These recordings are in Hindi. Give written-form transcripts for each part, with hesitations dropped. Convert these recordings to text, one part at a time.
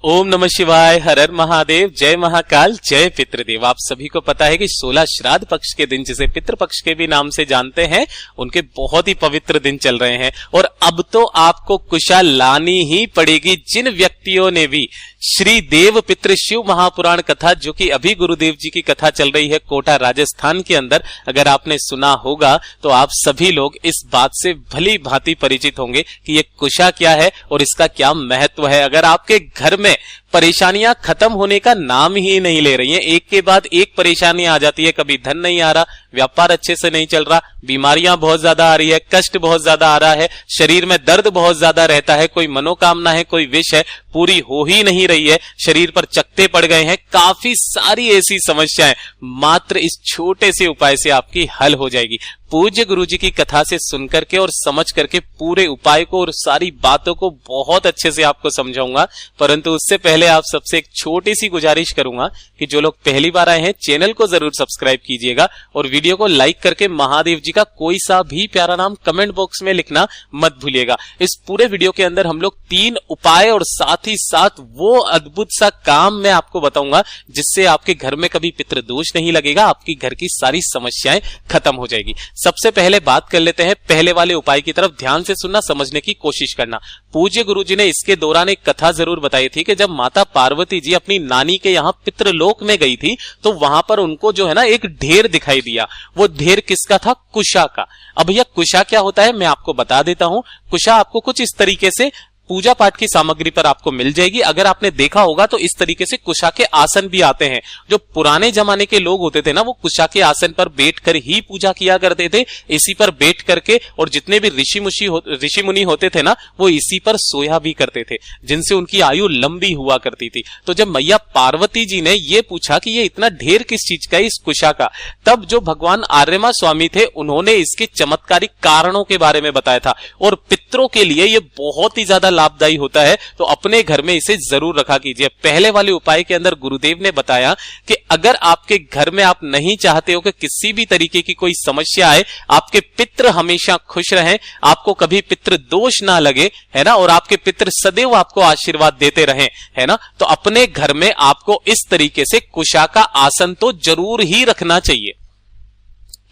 ओम नमः शिवाय, हर हर महादेव, जय महाकाल, जय पितृदेव। आप सभी को पता है कि 16 श्राद्ध पक्ष के दिन, जिसे पितृपक्ष के भी नाम से जानते हैं, उनके बहुत ही पवित्र दिन चल रहे हैं। और अब तो आपको कुशा लानी ही पड़ेगी। जिन व्यक्तियों ने भी श्री देव पितृ शिव महापुराण कथा, जो कि अभी गुरुदेव जी की कथा चल रही है कोटा राजस्थान के अंदर, अगर आपने सुना होगा तो आप सभी लोग इस बात से भली भांति परिचित होंगे कि ये कुशा क्या है और इसका क्या महत्व है। अगर आपके घर में परेशानियां खत्म होने का नाम ही नहीं ले रही हैं, एक के बाद एक परेशानी आ जाती है, कभी धन नहीं आ रहा, व्यापार अच्छे से नहीं चल रहा, बीमारियां बहुत ज्यादा आ रही है, कष्ट बहुत ज्यादा आ रहा है, शरीर में दर्द बहुत ज्यादा रहता है, कोई मनोकामना है, कोई विश है, पूरी हो ही नहीं रही है, शरीर पर चकत्ते पड़ गए हैं, काफी सारी ऐसी समस्याएं मात्र इस छोटे से उपाय से आपकी हल हो जाएगी। पूज्य गुरु जी की कथा से सुनकर के और समझ करके पूरे उपाय को और सारी बातों को बहुत अच्छे से आपको समझाऊंगा। परंतु उससे पहले आप सबसे एक छोटी सी गुजारिश करूंगा कि जो लोग पहली बार आए हैं, चैनल को जरूर सब्सक्राइब कीजिएगा और वीडियो को लाइक करके महादेव जी का कोई सा भी प्यारा नाम कमेंट बॉक्स में लिखना मत भूलिएगा। इस पूरे वीडियो के अंदर हम लोग 3 उपाय और साथ ही साथ वो अद्भुत सा काम मैं आपको बताऊंगा जिससे आपके घर में कभी पितृदोष नहीं लगेगा, आपकी घर की सारी समस्याएं खत्म हो जाएगी। सबसे पहले बात कर लेते हैं पहले वाले उपाय की तरफ। ध्यान से सुनना, समझने की कोशिश करना। पूज्य गुरु जी ने इसके दौरान एक कथा जरूर बताई थी कि जब माता पार्वती जी अपनी नानी के यहाँ पितृलोक में गई थी तो वहां पर उनको जो है ना एक ढेर दिखाई दिया। वो ढेर किसका था? कुशा का। अब भैया कुशा क्या होता है मैं आपको बता देता हूं। कुशा आपको कुछ इस तरीके से पूजा पाठ की सामग्री पर आपको मिल जाएगी। अगर आपने देखा होगा तो इस तरीके से कुशा के आसन भी आते हैं। जो पुराने जमाने के लोग होते थे ना, वो कुशा के आसन पर बैठकर ही पूजा किया करते थे, इसी पर बैठ करके। और जितने भी ऋषि मुनि होते थे ना, वो इसी पर सोया भी करते थे, जिनसे उनकी आयु लंबी हुआ करती थी। तो जब मैया पार्वती जी ने ये पूछा कि ये इतना ढेर किस चीज का है इस कुशा का, तब जो भगवान आर्यमा स्वामी थे उन्होंने इसके चमत्कारिक कारणों के बारे में बताया था। और पितरों के लिए ये बहुत ही ज्यादा लाभदायी होता है, तो अपने घर में इसे जरूर रखा कीजिए। पहले वाले उपाय के अंदर गुरुदेव ने बताया कि अगर आपके घर में आप नहीं चाहते हो कि किसी भी तरीके की कोई समस्या आए, आपके पितृ हमेशा खुश रहें, आपको कभी पितृ दोष ना लगे, है ना, और आपके पितृ सदैव आपको आशीर्वाद देते रहें, है ना, तो अपने घर में आपको इस तरीके से कुशा का आसन तो जरूर ही रखना चाहिए।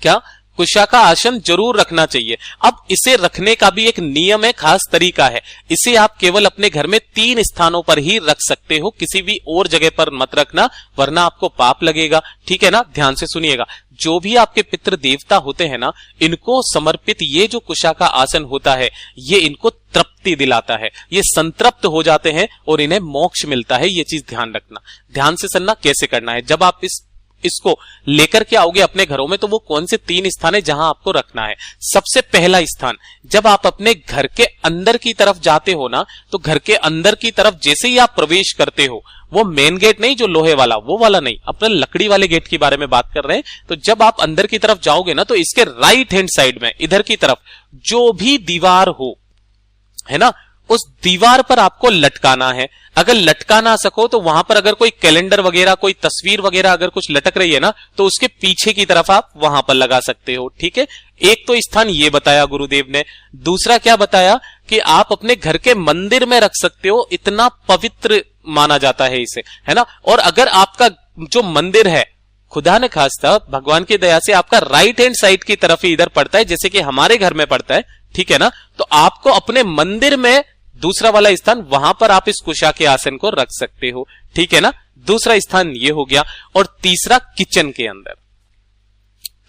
क्या? कुशा का आसन जरूर रखना चाहिए। अब इसे रखने का भी एक नियम है, खास तरीका है। इसे आप केवल अपने घर में 3 स्थानों पर ही रख सकते हो, किसी भी और जगह पर मत रखना, वरना आपको पाप लगेगा। ठीक है ना, ध्यान से सुनिएगा। जो भी आपके पितृ देवता होते हैं ना, इनको समर्पित ये जो कुशा का आसन होता है, ये इनको तृप्ति दिलाता है, ये संतृप्त हो जाते हैं और इन्हें मोक्ष मिलता है। ये चीज ध्यान रखना। ध्यान से सुनना कैसे करना है। जब आप इसको लेकर के आओगे अपने घरों में, तो वो कौन से 3 स्थान है जहां आपको रखना है। सबसे पहला स्थान, जब आप अपने घर के अंदर की तरफ जाते हो ना, तो घर के अंदर की तरफ जैसे ही आप प्रवेश करते हो, वो मेन गेट नहीं जो लोहे वाला, वो वाला नहीं, अपने लकड़ी वाले गेट के बारे में बात कर रहे हैं। तो जब आप अंदर की तरफ जाओगे ना, तो इसके राइट हैंड साइड में इधर की तरफ जो भी दीवार हो, है ना, उस दीवार पर आपको लटकाना है। अगर लटका ना सको तो वहां पर अगर कोई कैलेंडर वगैरह, कोई तस्वीर वगैरह अगर कुछ लटक रही है ना, तो उसके पीछे की तरफ आप वहां पर लगा सकते हो। ठीक है, एक तो स्थान ये बताया गुरुदेव ने। दूसरा क्या बताया कि आप अपने घर के मंदिर में रख सकते हो, इतना पवित्र माना जाता है इसे, है ना। और अगर आपका जो मंदिर है, खुदा ने खास्ता भगवान की दया से आपका राइट हैंड साइड की तरफ ही इधर पड़ता है, जैसे कि हमारे घर में पड़ता है, ठीक है ना, तो आपको अपने मंदिर में दूसरा वाला स्थान, वहां पर आप इस कुशा के आसन को रख सकते हो। ठीक है ना, दूसरा स्थान ये हो गया। और तीसरा किचन के अंदर।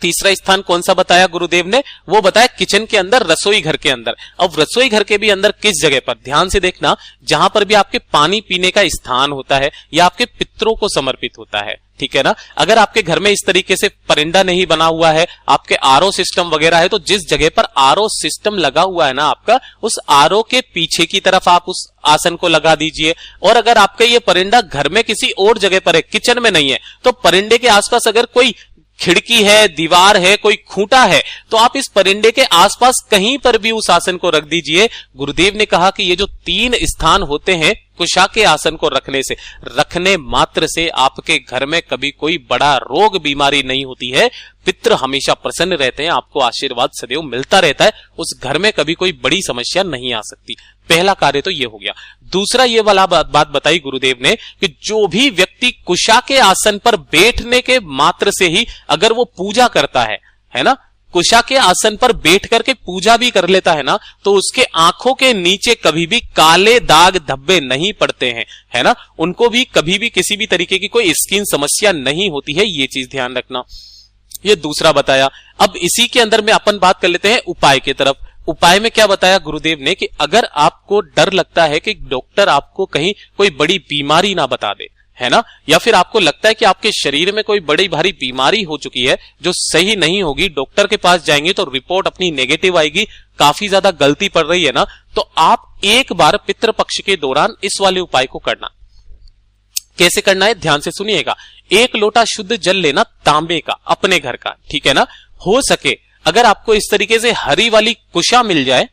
तीसरा स्थान कौन सा बताया गुरुदेव ने? वो बताया किचन के अंदर, रसोई घर के अंदर। अब रसोई घर के भी अंदर किस जगह पर? ध्यान से देखना, जहां पर भी आपके पानी पीने का स्थान होता है या आपके पितरों को समर्पित होता है। ठीक है ना, अगर आपके घर में इस तरीके से परिंदा नहीं बना हुआ है, आपके आरओ सिस्टम वगैरह है, तो जिस जगह पर आरओ सिस्टम लगा हुआ है ना आपका, उस आरओ के पीछे की तरफ आप उस आसन को लगा दीजिए। और अगर आपका ये परिंदा घर में किसी और जगह पर है, किचन में नहीं है, तो परिंदे के आसपास अगर कोई खिड़की है, दीवार है, कोई खूंटा है, तो आप इस परिंदे के आसपास कहीं पर भी उस आसन को रख दीजिए। गुरुदेव ने कहा कि ये जो 3 स्थान होते हैं कुशा के आसन को रखने मात्र से आपके घर में कभी कोई बड़ा रोग बीमारी नहीं होती है। पितृ हमेशा प्रसन्न रहते हैं, आपको आशीर्वाद सदैव मिलता रहता है, उस घर में कभी कोई बड़ी समस्या नहीं आ सकती। पहला कार्य तो ये हो गया। दूसरा ये वाला बात बताई गुरुदेव ने कि जो भी व्यक्ति कुशा के आसन पर बैठने के मात्र से ही अगर वो पूजा करता है ना, कुशा के आसन पर बैठ करके पूजा भी कर लेता है ना, तो उसके आंखों के नीचे कभी भी काले दाग धब्बे नहीं पड़ते हैं, है ना, उनको भी कभी भी किसी भी तरीके की कोई स्किन समस्या नहीं होती है, ये चीज ध्यान रखना। ये दूसरा बताया। अब इसी के अंदर में अपन बात कर लेते हैं उपाय की तरफ। उपाय में क्या बताया गुरुदेव ने कि अगर आपको डर लगता है कि डॉक्टर आपको कहीं कोई बड़ी बीमारी ना बता दे, है ना, या फिर आपको लगता है कि आपके शरीर में कोई बड़ी भारी बीमारी हो चुकी है जो सही नहीं होगी, डॉक्टर के पास जाएंगे तो रिपोर्ट अपनी नेगेटिव आएगी, काफी ज्यादा गलती पड़ रही है ना, तो आप एक बार पितृपक्ष के दौरान इस वाले उपाय को करना। कैसे करना है ध्यान से सुनिएगा। 1 लोटा शुद्ध जल लेना तांबे का, अपने घर का, ठीक है ना। हो सके अगर आपको इस तरीके से हरी वाली कुशा मिल जाए,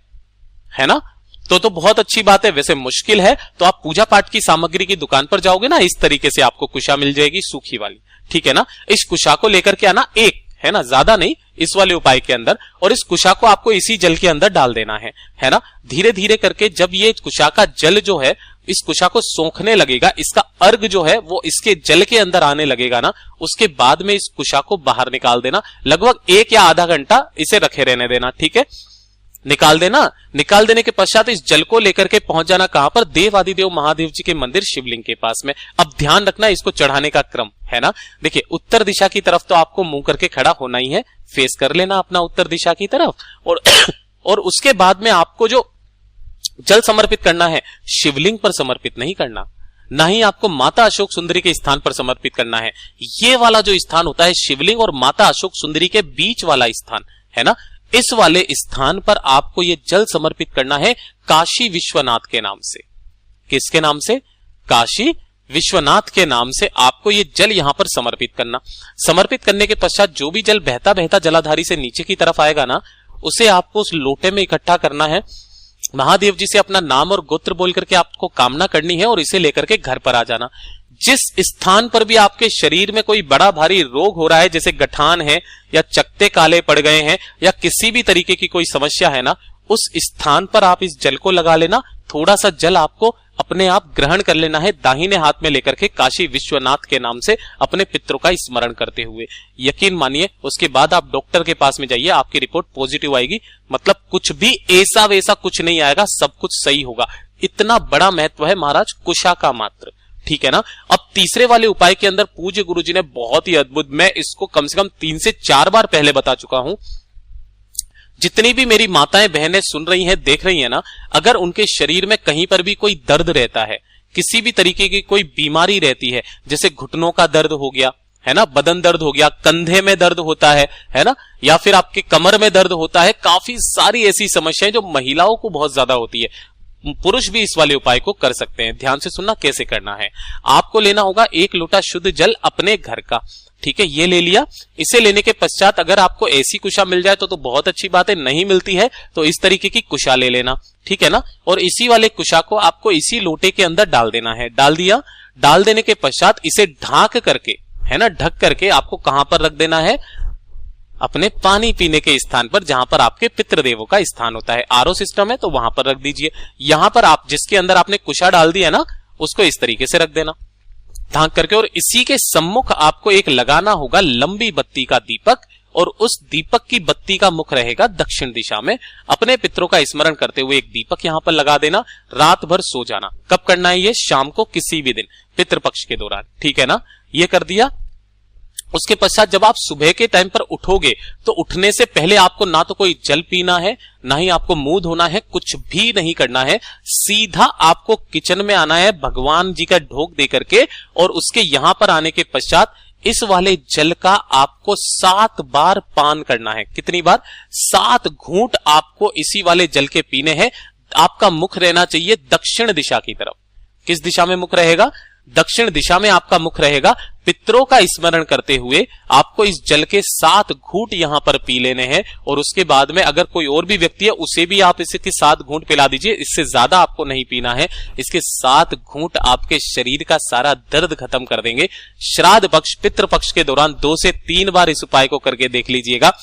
है ना, तो बहुत अच्छी बात है। वैसे मुश्किल है तो आप पूजा पाठ की सामग्री की दुकान पर जाओगे ना, इस तरीके से आपको कुशा मिल जाएगी सूखी वाली, ठीक है ना। इस कुशा को लेकर के आना, एक है ना, ज्यादा नहीं, इस वाले उपाय के अंदर, और इस कुशा को आपको इसी जल के अंदर डाल देना है ना। धीरे धीरे करके जब ये कुशा का जल जो है इस कुशा को सोखने लगेगा, इसका अर्घ जो है वो इसके जल के अंदर आने लगेगा ना, उसके बाद में इस कुशा को बाहर निकाल देना। लगभग 1 या आधा घंटा इसे रखे रहने देना, ठीक है। निकाल देना। निकाल देने के पश्चात इस जल को लेकर के पहुंच जाना कहां पर, देव आदिदेव महादेव जी के मंदिर शिवलिंग के पास में। अब ध्यान रखना इसको चढ़ाने का क्रम, है ना। देखिए उत्तर दिशा की तरफ तो आपको मुंह करके खड़ा होना ही है, फेस कर लेना अपना उत्तर दिशा की तरफ, और उसके बाद में आपको जो जल समर्पित करना है शिवलिंग पर समर्पित नहीं करना, ना ही आपको माता अशोक सुंदरी के स्थान पर समर्पित करना है। ये वाला जो स्थान होता है शिवलिंग और माता अशोक सुंदरी के बीच वाला स्थान, है ना, इस वाले स्थान पर आपको ये जल समर्पित करना है काशी विश्वनाथ के नाम से। किसके नाम से? काशी विश्वनाथ के नाम से आपको ये जल यहां पर समर्पित करना। समर्पित करने के पश्चात जो भी जल बहता बहता जलाधारी से नीचे की तरफ आएगा ना, उसे आपको उस लोटे में इकट्ठा करना है। महादेव जी से अपना नाम और गोत्र बोल करके आपको कामना करनी है और इसे लेकर के घर पर आ जाना। जिस स्थान पर भी आपके शरीर में कोई बड़ा भारी रोग हो रहा है, जैसे गठान है या चकते काले पड़ गए हैं या किसी भी तरीके की कोई समस्या है ना, उस स्थान पर आप इस जल को लगा लेना। थोड़ा सा जल आपको अपने आप ग्रहण कर लेना है दाहिने हाथ में लेकर के, काशी विश्वनाथ के नाम से अपने पितरों का स्मरण करते हुए। यकीन मानिए उसके बाद आप डॉक्टर के पास में जाइए, आपकी रिपोर्ट पॉजिटिव आएगी, मतलब कुछ भी ऐसा वैसा कुछ नहीं आएगा, सब कुछ सही होगा। इतना बड़ा महत्व है महाराज कुशा का मात्र, ठीक है ना। अब तीसरे वाले उपाय के अंदर पूज्य गुरु जी ने बहुत ही अद्भुत, मैं इसको कम से कम 3 से 4 बार पहले बता चुका हूं। जितनी भी मेरी माताएं बहनें सुन रही हैं, देख रही हैं ना, अगर उनके शरीर में कहीं पर भी कोई दर्द रहता है, किसी भी तरीके की कोई बीमारी रहती है, जैसे घुटनों का दर्द हो गया, है ना, बदन दर्द हो गया, कंधे में दर्द होता है ना, या फिर आपके कमर में दर्द होता है, काफी सारी ऐसी समस्याएं जो महिलाओं को बहुत ज्यादा होती है, पुरुष भी इस वाले उपाय को कर सकते हैं। ध्यान से सुनना कैसे करना है। आपको लेना होगा 1 लोटा शुद्ध जल अपने घर का, ठीक है, ये ले लिया। इसे लेने के पश्चात अगर आपको ऐसी कुशा मिल जाए तो बहुत अच्छी बात है, नहीं मिलती है तो इस तरीके की कुशा ले लेना, ठीक है ना। और इसी वाले कुशा को आपको इसी लोटे के अंदर डाल देना है। डाल दिया। डाल देने के पश्चात इसे ढांक करके, है ना, ढक करके आपको कहां पर रख देना है? अपने पानी पीने के स्थान पर, जहां पर आपके पितृदेवों का स्थान होता है। आरओ सिस्टम है तो वहां पर रख दीजिए। यहां पर आप जिसके अंदर आपने कुशा डाल दिया ना, उसको इस तरीके से रख देना ढांक करके, और इसी के सम्मुख आपको एक लगाना होगा लंबी बत्ती का दीपक, और उस दीपक की बत्ती का मुख रहेगा दक्षिण दिशा में। अपने पितरों का स्मरण करते हुए एक दीपक यहां पर लगा देना। रात भर सो जाना। कब करना है ये? शाम को किसी भी दिन पितृपक्ष के दौरान, ठीक है ना। ये कर दिया। उसके पश्चात जब आप सुबह के टाइम पर उठोगे तो उठने से पहले आपको ना तो कोई जल पीना है, ना ही आपको मुंह धोना है, कुछ भी नहीं करना है। सीधा आपको किचन में आना है भगवान जी का ढोक दे करके, और उसके यहां पर आने के पश्चात इस वाले जल का आपको 7 बार पान करना है। कितनी बार? 7 घूंट आपको इसी वाले जल के पीने हैं। आपका मुख रहना चाहिए दक्षिण दिशा की तरफ। किस दिशा में मुख रहेगा? दक्षिण दिशा में आपका मुख रहेगा। पितरों का स्मरण करते हुए आपको इस जल के 7 घूंट यहां पर पी लेने हैं और उसके बाद में अगर कोई और भी व्यक्ति है उसे भी आप इसके 7 घूंट पिला दीजिए। इससे ज्यादा आपको नहीं पीना है। इसके 7 घूंट आपके शरीर का सारा दर्द खत्म कर देंगे। श्राद्ध पक्ष, पितृपक्ष के दौरान 2 से 3 बार इस उपाय को करके देख लीजिएगा।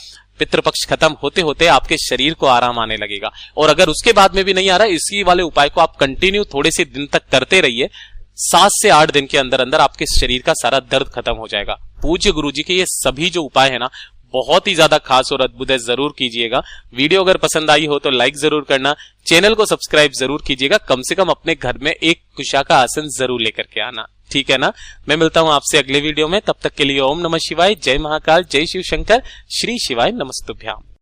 पितृपक्ष खत्म होते होते आपके शरीर को आराम आने लगेगा। और अगर उसके बाद में भी नहीं आ रहा, इसी वाले उपाय को आप कंटिन्यू थोड़े से दिन तक करते रहिए। 7 से 8 दिन के अंदर अंदर आपके शरीर का सारा दर्द खत्म हो जाएगा। पूज्य गुरुजी के ये सभी जो उपाय है ना, बहुत ही ज्यादा खास और अद्भुत है, जरूर कीजिएगा। वीडियो अगर पसंद आई हो तो लाइक जरूर करना, चैनल को सब्सक्राइब जरूर कीजिएगा। कम से कम अपने घर में एक कुशा का आसन जरूर लेकर के आना, ठीक है ना। मैं मिलता हूं आपसे अगले वीडियो में, तब तक के लिए ओम नमः शिवाय, जय महाकाल, जय शिव शंकर, श्री शिवाय नमस्तुभ्याम।